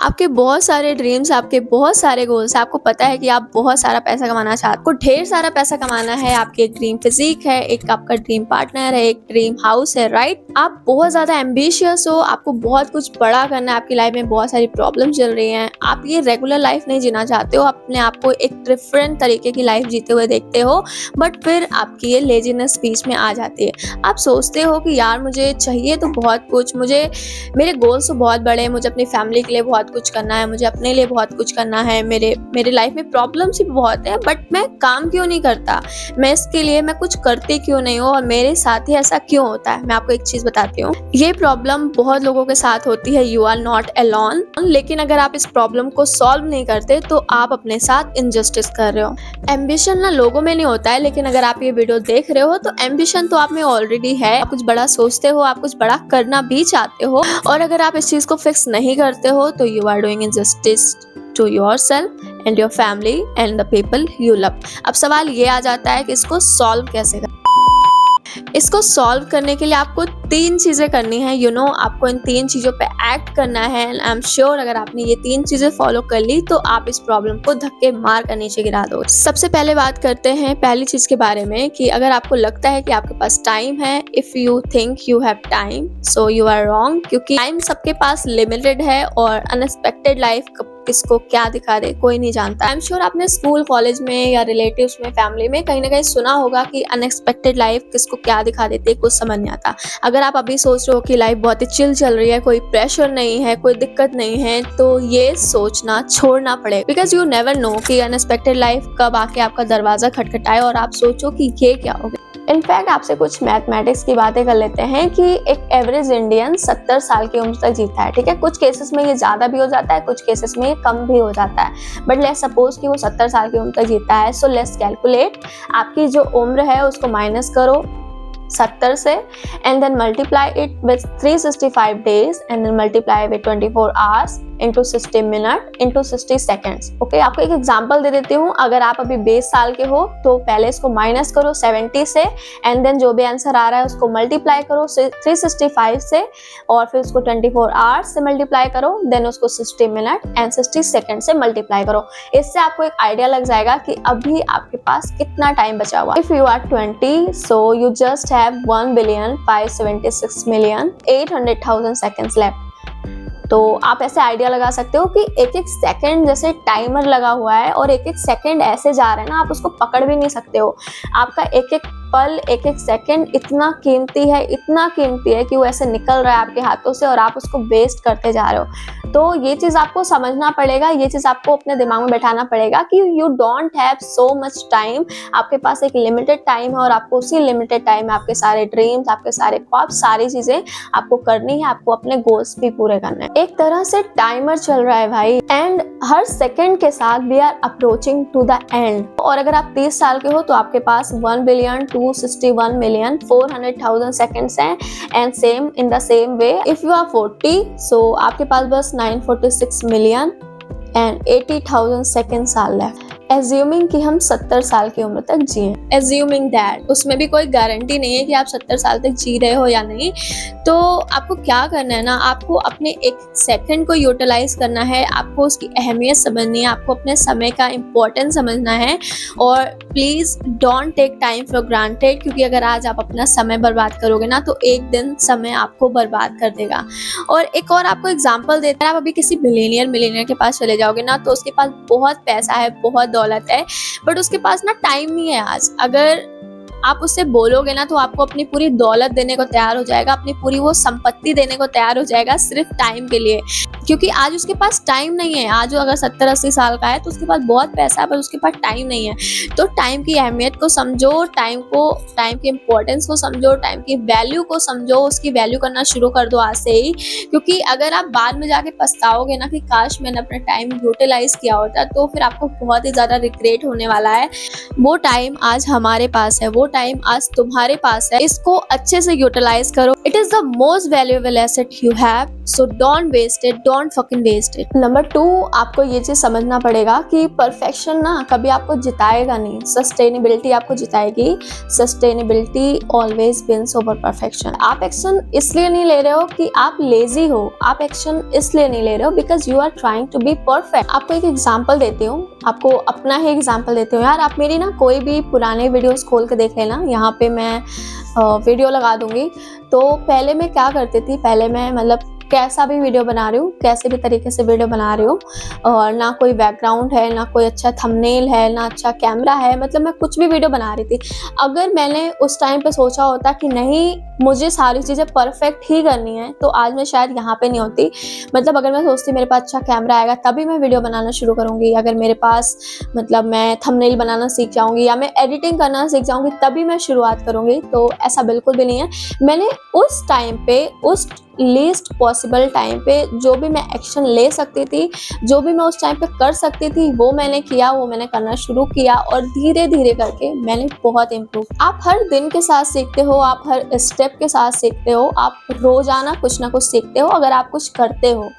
आपके बहुत सारे ड्रीम्स, आपके बहुत सारे गोल्स हैं, आपको पता है कि आप बहुत सारा पैसा कमाना चाहते हो, आपको ढेर सारा पैसा कमाना है, आपकी एक ड्रीम फिजिक है, एक आपका ड्रीम पार्टनर है, एक ड्रीम हाउस है, राइट? आप बहुत ज़्यादा एम्बिशियस हो, आपको बहुत कुछ बड़ा करना है, आपकी लाइफ में बहुत सारी प्रॉब्लम चल रही हैं, आप ये रेगुलर लाइफ नहीं जीना चाहते हो, अपने आप को एक डिफरेंट तरीके की लाइफ जीते हुए देखते हो, बट फिर आपकी ये लेजीनेस बीच में आ जाती है। आप सोचते हो कि यार मुझे चाहिए तो बहुत कुछ, मुझे मेरे गोल्स तो बहुत बड़े हैं, मुझे अपनी फैमिली के लिए बहुत कुछ करना है, मुझे अपने लिए बहुत कुछ करना है, मेरे लाइफ में प्रॉब्लम्स भी बहुत हैं, बट मैं काम क्यों नहीं करता, मैं इसके लिए मैं कुछ करती क्यों नहीं हूँ, और मेरे साथ ही ऐसा क्यों होता है। मैं आपको एक चीज बताती हूँ, ये प्रॉब्लम बहुत लोगों के साथ होती है, यू आर नॉट अलोन। लेकिन अगर आप इस प्रॉब्लम को सॉल्व नहीं करते तो आप अपने साथ इनजस्टिस कर रहे हो। एम्बिशन ना लोगों में नहीं होता है, लेकिन अगर आप ये वीडियो देख रहे हो तो एम्बिशन तो आप में ऑलरेडी है, आप कुछ बड़ा सोचते हो, आप कुछ बड़ा करना भी चाहते हो, और अगर आप इस चीज को फिक्स नहीं करते हो तो you are doing injustice to yourself and your family and the people you love. अब सवाल ये आ जाता है कि इसको सॉल्व कैसे करें। इसको सॉल्व करने के लिए आपको 3 चीजें करनी है, आपको इन 3 चीजों पे एक्ट करना है, एंड आई एम श्योर अगर आपने ये 3 चीजें फॉलो कर ली तो आप इस प्रॉब्लम को धक्के मार कर नीचे गिरा दोगे। सबसे पहले बात करते हैं पहली चीज के बारे में कि अगर आपको लगता है कि आपके पास टाइम है, if you think you have time, so you are wrong, क्योंकि टाइम सबके पास लिमिटेड है और अनएक्सपेक्टेड लाइफ किसको क्या दिखा दे कोई नहीं जानता। आई एम श्योर आपने स्कूल, कॉलेज में या रिलेटिव्स में, फैमिली में कहीं ना कहीं सुना होगा कि अनएक्सपेक्टेड लाइफ किसको क्या दिखा देती है, कुछ समझ नहीं आता। अगर आप अभी सोच रहे हो कि लाइफ बहुत ही चिल चल रही है, कोई प्रेशर नहीं है, कोई दिक्कत नहीं है, तो ये सोचना छोड़ना पड़ेगा, बिकॉज यू नेवर नो कि अनएक्सपेक्टेड लाइफ कब आके आपका दरवाजा खटखटाए और आप सोचो कि ये क्या हो गया। इनफैक्ट आपसे कुछ मैथमेटिक्स की बातें कर लेते हैं कि एक एवरेज इंडियन 70 साल की उम्र तक जीता है, ठीक है। कुछ केसेस में ये ज्यादा भी हो जाता है, कुछ केसेस में ये कम भी हो जाता है, बट लेट्स सपोज कि वो 70 साल की उम्र तक जीता है। सो लेट्स कैलकुलेट, आपकी जो उम्र है उसको माइनस करो 70 से, and then multiply it with 365 days, and then multiply with 24 hours into 60 minute into 60 seconds. Okay, आपको एक एग्जांपल दे देती हूँ। अगर आप अभी 20 साल के हो तो पहले इसको माइनस करो 70 से, एंड देन जो भी आंसर आ रहा है उसको मल्टीप्लाई करो 365 से, और फिर उसको 24 आवर्स से मल्टीप्लाई करो, देन उसको 60 मिनट एंड 60 सेकेंड से मल्टीप्लाई करो। इससे आपको एक आइडिया लग जाएगा कि अभी आपके पास कितना टाइम बचा हुआ है। If you are 20, so you just have 1,576,800,000 seconds left. तो आप ऐसे आइडिया लगा सकते हो कि एक एक सेकंड जैसे टाइमर लगा हुआ है, और एक एक सेकंड ऐसे जा रहे हैं ना, आप उसको पकड़ भी नहीं सकते हो। आपका एक एक पल, एक एक सेकंड इतना कीमती है, इतना कीमती है कि वो ऐसे निकल रहा है आपके हाथों से और आप उसको वेस्ट करते जा रहे हो। तो ये चीज़ आपको समझना पड़ेगा, ये चीज़ आपको अपने दिमाग में बैठाना पड़ेगा कि you don't have so much time. आपके पास एक लिमिटेड टाइम है और आपको उसी लिमिटेड टाइम में आपके सारे ड्रीम्स, आपके सारे ख्वाब, सारी चीज़ें आपको करनी है, आपको अपने गोल्स भी पूरे करने हैं। एक तरह से टाइमर चल रहा है भाई, एंड हर सेकंड के साथ we are approaching to the end. और अगर आप 30 साल के हो तो आपके पास 1,261,400,000 सेकंड्स हैं, and same in the same way if you are 40, so आपके पास बस 946,080,000 सेकंड्स आर लेफ्ट। एज्यूमिंग कि हम 70 साल की उम्र तक जिए, एज्यूमिंग दैट, उसमें भी कोई गारंटी नहीं है कि आप 70 साल तक जी रहे हो या नहीं। तो आपको क्या करना है ना, आपको अपने एक सेकंड को यूटिलाइज करना है, आपको उसकी अहमियत समझनी है, आपको अपने समय का इम्पोर्टेंस समझना है, और please don't take time for granted, क्योंकि अगर आज आप अपना समय बर्बाद करोगे ना तो एक दिन समय आपको बर्बाद कर देगा। और एक और आपको एग्जाम्पल देता है, आप अभी किसी मिलेनियर के पास चले जाओगे ना तो उसके पास बहुत पैसा है, बहुत दौलत है, बट उसके पास ना टाइम नहीं है। आज अगर आप उससे बोलोगे ना तो आपको अपनी पूरी दौलत देने को तैयार हो जाएगा, अपनी पूरी वो संपत्ति देने को तैयार हो जाएगा सिर्फ टाइम के लिए, क्योंकि आज उसके पास टाइम नहीं है। आज वो अगर 70-80 साल का है तो उसके पास बहुत पैसा है, पर उसके पास टाइम नहीं है। तो टाइम की अहमियत को समझो, टाइम की इम्पोर्टेंस को समझो, टाइम की वैल्यू को समझो, उसकी वैल्यू करना शुरू कर दो आज से ही, क्योंकि अगर आप बाद में जाके पछताओगे ना कि काश मैंने अपना टाइम यूटिलाइज किया होता, तो फिर आपको बहुत ही ज्यादा रिग्रेट होने वाला है। वो टाइम आज हमारे पास है, वो टाइम आज तुम्हारे पास है, इसको अच्छे से यूटिलाइज करो। It is the most valuable asset you have, so don't waste it, don't fucking waste it. Number 2, आपको ये चीज समझना पड़ेगा कि परफेक्शन ना कभी आपको जिताएगा नहीं, सस्टेनेबिलिटी आपको जिताएगी। Sustainability always wins over perfection. आप एक्शन इसलिए नहीं ले रहे हो कि आप लेजी हो, आप एक्शन इसलिए नहीं ले रहे हो because you are trying to be perfect. आपको एक एग्जाम्पल देती हूँ, आपको अपना ही एग्जाम्पल देती हूँ यार। आप मेरी ना कोई भी पुराने वीडियोस खोल के देख लेना, यहाँ पे मैं वीडियो लगा दूंगी। तो पहले मैं क्या करती थी, पहले मैं मतलब कैसा भी वीडियो बना रही हूँ, कैसे भी तरीके से वीडियो बना रही हूँ, और ना कोई बैकग्राउंड है, ना कोई अच्छा थंबनेल है, ना अच्छा कैमरा है, मतलब मैं कुछ भी वीडियो बना रही थी। अगर मैंने उस टाइम पे सोचा होता कि नहीं मुझे सारी चीज़ें परफेक्ट ही करनी है, तो आज मैं शायद यहाँ पे नहीं होती। मतलब अगर मैं सोचती मेरे पास अच्छा कैमरा आएगा तभी मैं वीडियो बनाना शुरू करूँगी, अगर मेरे पास मतलब मैं थंबनेल बनाना सीख जाऊँगी या मैं एडिटिंग करना सीख जाऊँगी तभी मैं शुरुआत करूँगी, तो ऐसा बिल्कुल भी नहीं है। मैंने उस टाइम पे, उस लीस्ट पॉसिबल टाइम पे जो भी मैं एक्शन ले सकती थी, जो भी मैं उस टाइम पे कर सकती थी, वो मैंने किया, वो मैंने करना शुरू किया, और धीरे धीरे करके मैंने बहुत इम्प्रूव। आप हर दिन के साथ सीखते हो, आप हर स्टेप के साथ सीखते हो, आप रोजाना कुछ ना कुछ सीखते हो अगर आप कुछ करते हो।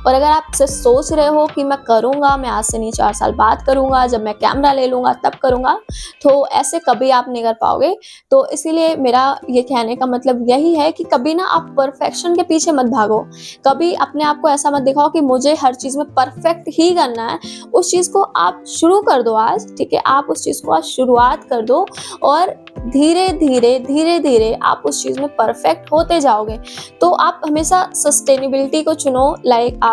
और अगर आप सिर्फ सोच रहे हो कि मैं करूँगा, मैं आज से नहीं 4 साल बाद करूँगा, जब मैं कैमरा ले लूँगा तब करूँगा, तो ऐसे कभी आप नहीं कर पाओगे। तो इसीलिए मेरा ये कहने का मतलब यही है कि कभी ना आप परफेक्शन के पीछे मत भागो, कभी अपने आप को ऐसा मत दिखाओ कि मुझे हर चीज़ में परफेक्ट ही करना है। उस चीज़ को आप शुरू कर दो आज, ठीक है, आप उस चीज़ को आज शुरुआत कर दो, और धीरे धीरे आप उस चीज़ में परफेक्ट होते जाओगे। तो आप हमेशा सस्टेनेबिलिटी को चुनो। लाइक आप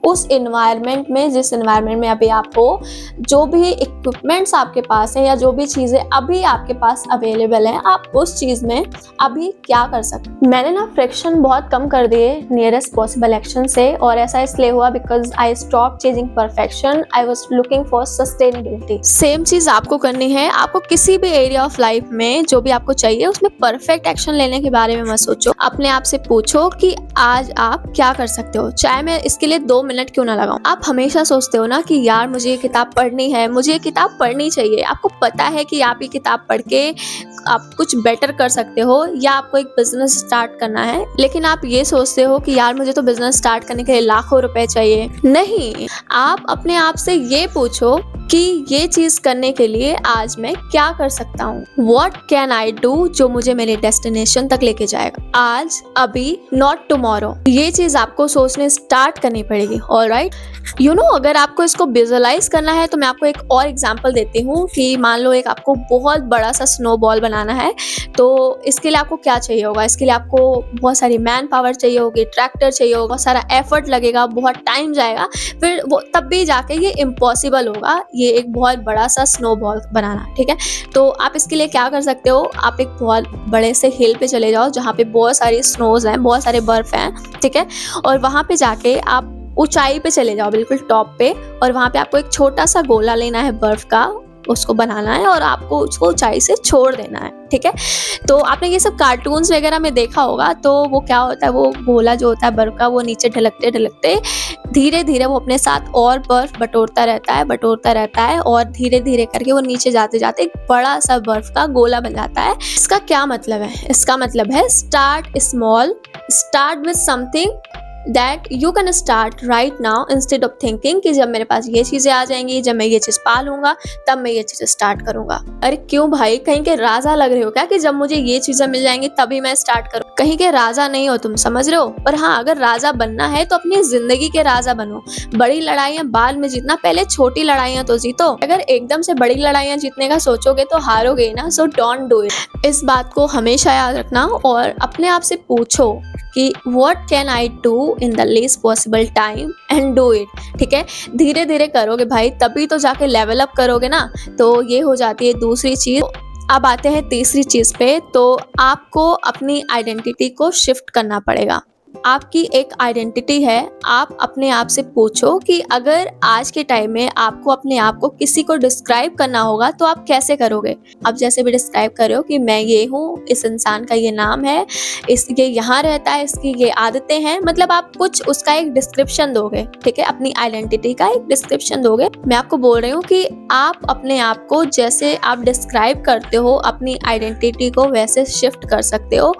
उस एनवायरनमेंट में, जिस एनवायरनमेंट में अभी आप हो, जो भी इक्विपमेंट्स आपके पास हैं या जो भी चीज़ें अभी आपके पास अवेलेबल हैं, आप उस चीज़ में अभी क्या कर सकते। मैंने ना फ्रिक्शन बहुत कम कर दिए नियरेस्ट पॉसिबल एक्शन से, और ऐसा इसलिए हुआ because I stop chasing perfection, I was looking for sustainability. Same चीज़ आपको करनी है। आपको किसी भी एरिया ऑफ लाइफ में जो भी आपको चाहिए उसमें परफेक्ट एक्शन लेने के बारे में मत सोचो। अपने आप से पूछो कि आज आप क्या कर सकते हो, चाहे मैं इसके लिए 2 मिनट क्यों ना लगाऊं। आप हमेशा सोचते हो ना कि यार मुझे ये किताब पढ़नी है, मुझे ये किताब पढ़नी चाहिए। आपको पता है कि आप ये किताब पढ़ के आप कुछ बेटर कर सकते हो, या आपको एक बिजनेस स्टार्ट करना है, लेकिन आप ये सोचते हो कि यार मुझे तो बिजनेस स्टार्ट करने के लिए लाखों रुपए चाहिए। नहीं, आप अपने आप से ये पूछो कि ये चीज करने के लिए आज मैं क्या कर सकता हूँ, वॉट कैन आई डू, जो मुझे मेरे डेस्टिनेशन तक लेके जाएगा। आज, अभी, नॉट टुमारो। ये चीज आपको सोचने स्टार्ट करनी पड़ेगी। ऑलराइट, यू नो, अगर आपको इसको विजुअलाइज करना है तो मैं आपको एक और एग्जांपल देती हूँ कि मान लो एक आपको बहुत बड़ा सा स्नोबॉल बनाना है, तो इसके लिए आपको क्या चाहिए होगा। इसके लिए आपको बहुत सारी मैन पावर चाहिए होगी, ट्रैक्टर चाहिए होगा, बहुत सारा एफर्ट लगेगा, बहुत टाइम जाएगा, फिर वो तब भी जाके ये इम्पॉसिबल होगा ये एक बहुत बड़ा सा स्नोबॉल बनाना, ठीक है। तो आप इसके लिए क्या कर सकते हो, आप एक बहुत बड़े से हिल पे चले जाओ जहाँ पे बहुत सारी स्नोज हैं, बहुत सारे बर्फ हैं, ठीक है, और वहाँ पे जाके आप ऊंचाई पे चले जाओ, बिल्कुल टॉप पे, और वहाँ पे आपको एक छोटा सा गोला लेना है बर्फ का, उसको बनाना है और आपको उसको ऊंचाई से छोड़ देना है, ठीक है। तो आपने ये सब कार्टून्स वगैरह में देखा होगा, तो वो क्या होता है, वो गोला जो होता है बर्फ का, वो नीचे ढलकते ढलकते धीरे धीरे वो अपने साथ और बर्फ बटोरता रहता है और धीरे धीरे करके वो नीचे जाते जाते एक बड़ा सा बर्फ का गोला बन जाता है। इसका क्या मतलब है, इसका मतलब है start small, start with something that you can start right now instead of thinking कि जब मेरे पास ये चीजें आ जाएंगी, जब मैं ये चीज पा लूंगा तब मैं ये चीजें स्टार्ट करूंगा। अरे क्यों भाई, कहीं के राजा लग रहे हो क्या कि जब मुझे ये चीजें मिल जाएंगी तभी मैं स्टार्ट करूँ? कहीं के राजा नहीं हो तुम, समझ रहे हो। पर हाँ, अगर राजा बनना है तो अपनी जिंदगी के राजा बनो। बड़ी लड़ाइयां बाद में जीतना, पहले छोटी लड़ाइयां तो जीतो। अगर एकदम से बड़ी लड़ाइयां जीतने का सोचोगे तो हारोगे ना, सो डोंट डू इट। इस बात को हमेशा याद रखना और अपने आप से पूछो कि what can I do in the least possible time and do it, ठीक है। धीरे धीरे करोगे भाई, तभी तो जाके लेवल अप करोगे ना। तो ये हो जाती है दूसरी चीज। अब आते हैं तीसरी चीज पे। तो आपको अपनी आइडेंटिटी को शिफ्ट करना पड़ेगा। आपकी एक आइडेंटिटी है। आप अपने आप से पूछो कि अगर आज के टाइम में आपको अपने आप को किसी को डिस्क्राइब करना होगा तो आप कैसे करोगे। आप जैसे भी डिस्क्राइब कर रहे हो कि मैं ये हूँ, इस इंसान का ये नाम है, ये यहाँ रहता है, इसकी ये आदतें हैं, मतलब आप कुछ उसका एक डिस्क्रिप्शन दोगे, ठीक है, अपनी आइडेंटिटी का एक डिस्क्रिप्शन दोगे। मैं आपको बोल रही हूँ कि आप अपने आप को जैसे आप डिस्क्राइब करते हो अपनी आइडेंटिटी को वैसे शिफ्ट कर सकते हो।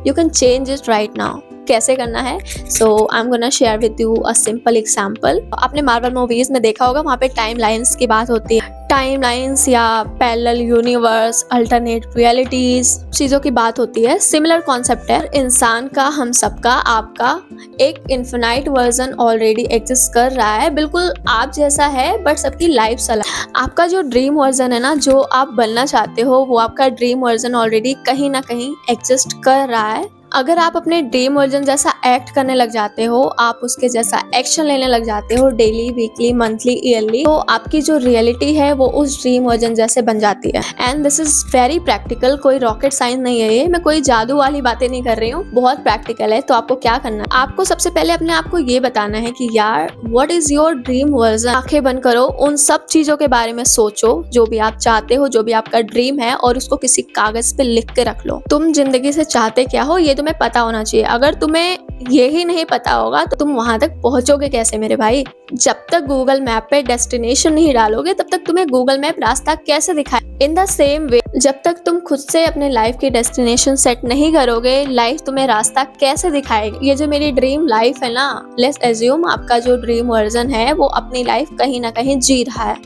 You can change it right now. कैसे करना है? So I am gonna share with you a simple example. आपने मार्वल मूवीज में देखा होगा, वहाँ पे टाइम लाइन्स की बात होती है। टाइम लाइन्स या पैरेलल यूनिवर्स, अल्टरनेट रियलिटीज, चीज़ों की बात होती है। सिमिलर कॉन्सेप्ट है इंसान का, हम सबका, आपका एक इन्फिनाइट वर्जन ऑलरेडी एग्जिस्ट कर रहा है, बिल्कुल आप जैसा है, बट सबकी लाइफ अलग। आपका जो ड्रीम वर्जन है ना, जो आप बनना चाहते हो, वो आपका ड्रीम वर्जन ऑलरेडी कहीं ना कहीं एग्जिस्ट कर रहा है। अगर आप अपने ड्रीम वर्जन जैसा एक्ट करने लग जाते हो, आप उसके जैसा एक्शन लेने लग जाते हो डेली, वीकली, मंथली, ईयरली, तो आपकी जो रियलिटी है वो उस ड्रीम वर्जन जैसे बन जाती है। And this is very practical, कोई रॉकेट साइंस नहीं है ये, मैं कोई जादू वाली बातें नहीं कर रही हूँ, बहुत प्रैक्टिकल है। तो आपको क्या करना है, आपको सबसे पहले अपने आप को ये बताना है कि यार what is your dream version. आंखें बंद करो, उन सब चीजों के बारे में सोचो जो भी आप चाहते हो, जो भी आपका ड्रीम है, और उसको किसी कागज पे लिख के रख लो। तुम जिंदगी से चाहते क्या हो ये तुम्हें पता होना चाहिए। अगर तुम्हें यही नहीं पता होगा तो तुम वहां तक पहुंचोगे कैसे मेरे भाई। जब तक गूगल मैप पे डेस्टिनेशन नहीं डालोगे तब तक तुम्हें गूगल मैप रास्ता कैसे दिखाए। इन द सेम वे, जब तक तुम खुद से अपने लाइफ की डेस्टिनेशन सेट नहीं करोगे, लाइफ तुम्हें रास्ता कैसे दिखाएगी। ये जो मेरी ड्रीम लाइफ है ना, लेट्स एज्यूम आपका जो ड्रीम वर्जन है वो अपनी लाइफ कहीं ना कहीं जी रहा है,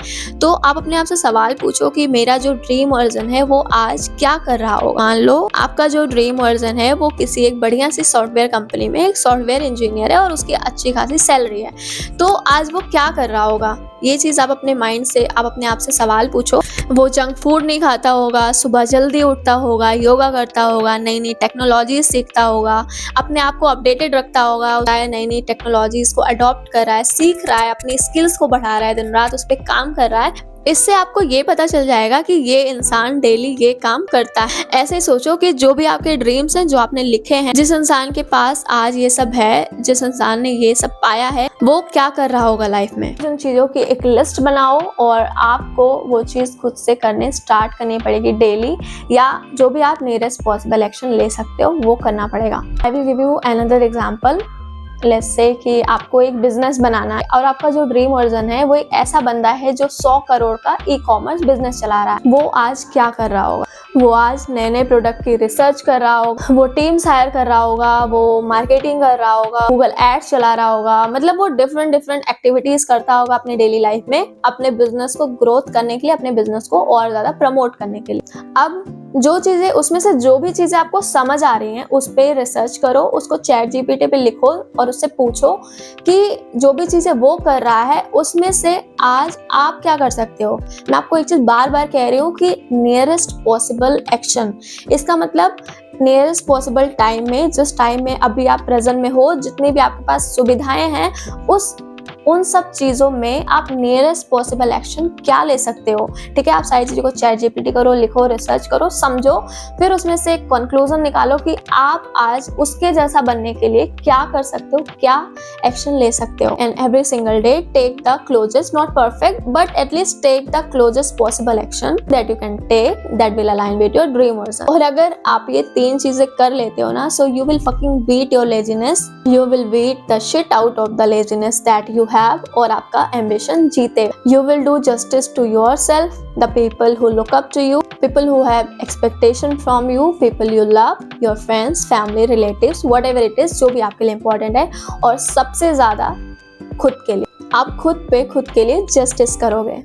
तो आप अपने आप से सवाल पूछो कि मेरा जो ड्रीम वर्जन है वो आज क्या कर रहा होगा। मान लो आपका जो ड्रीम वर्जन है वो किसी एक बढ़िया सी सॉफ्टवेयर कंपनी में एक सॉफ्टवेयर इंजीनियर है और उसकी अच्छी खासी सैलरी है, तो आज वो क्या कर रहा होगा। ये चीज़ आप अपने माइंड से, आप अपने आप से सवाल पूछो। वो जंक फूड नहीं खाता होगा, सुबह जल्दी उठता होगा, योगा करता होगा, नई नई टेक्नोलॉजी सीखता होगा, अपने आप को अपडेटेड रखता होगा, नई नई टेक्नोलॉजीज को अडॉप्ट कर रहा है, सीख रहा है, अपनी स्किल्स को बढ़ा रहा है, दिन रात उस पर काम कर रहा है। इससे आपको ये पता चल जाएगा कि ये इंसान डेली ये काम करता है। ऐसे सोचो कि जो भी आपके ड्रीम्स हैं, जो आपने लिखे हैं, जिस इंसान के पास आज ये सब है, जिस इंसान ने ये सब पाया है, वो क्या कर रहा होगा लाइफ में। उन चीजों की एक लिस्ट बनाओ और आपको वो चीज खुद से करने स्टार्ट करनी पड़ेगी डेली, या जो भी आप नियरेस्ट पॉसिबल एक्शन ले सकते हो वो करना पड़ेगा। I will give you another example. Let's say कि आपको एक बिजनेस बनाना है और आपका जो ड्रीम वर्जन है वो एक ऐसा बंदा है जो 100 करोड़ का ई-कॉमर्स बिजनेस चला रहा है। वो आज क्या कर रहा होगा? वो आज नए नए प्रोडक्ट की रिसर्च कर रहा होगा, वो टीम्स हायर कर रहा होगा, वो मार्केटिंग कर रहा होगा, गूगल एड्स चला रहा होगा, मतलब वो डिफरेंट एक्टिविटीज करता होगा अपने डेली लाइफ में, अपने बिजनेस को ग्रोथ करने के लिए, अपने बिजनेस को और ज्यादा प्रमोट करने के लिए। अब जो चीजें, उसमें से जो भी चीजें आपको समझ आ रही हैं उस पे रिसर्च करो, उसको चैट जीपीटी पे लिखो और उससे पूछो कि जो भी चीजें वो कर रहा है उसमें से आज आप क्या कर सकते हो। मैं आपको एक चीज बार बार कह रही हूँ कि नियरेस्ट पॉसिबल एक्शन, इसका मतलब नियरेस्ट पॉसिबल टाइम में, जिस टाइम में अभी आप प्रेजेंट में हो, जितनी भी आपके पास सुविधाएं हैं, उन सब चीज़ों में आप नियरेस्ट पॉसिबल एक्शन क्या ले सकते हो। ठीक है, आप सारी चीज़ों को चैट जीपीटी करो, लिखो, रिसर्च करो, समझो, फिर उसमें से एक कंक्लूजन निकालो कि आप आज उसके जैसा बनने के लिए क्या कर सकते हो, क्या एक्शन ले सकते हो। And every single day take the closest, not perfect but at least take the closest possible action that you can take that will align with your dream version. और अगर आप ये 3 चीजें कर लेते हो ना, so you will fucking beat your laziness, you will beat the shit out of the laziness that you और आपका एम्बिशन जीते। You will do justice to yourself, the people who look up to you, people who have expectation from you, people you love, your friends, family, relatives, whatever it is, जो भी आपके लिए important है, और सबसे ज्यादा खुद के लिए। आप खुद पे खुद के लिए जस्टिस करोगे।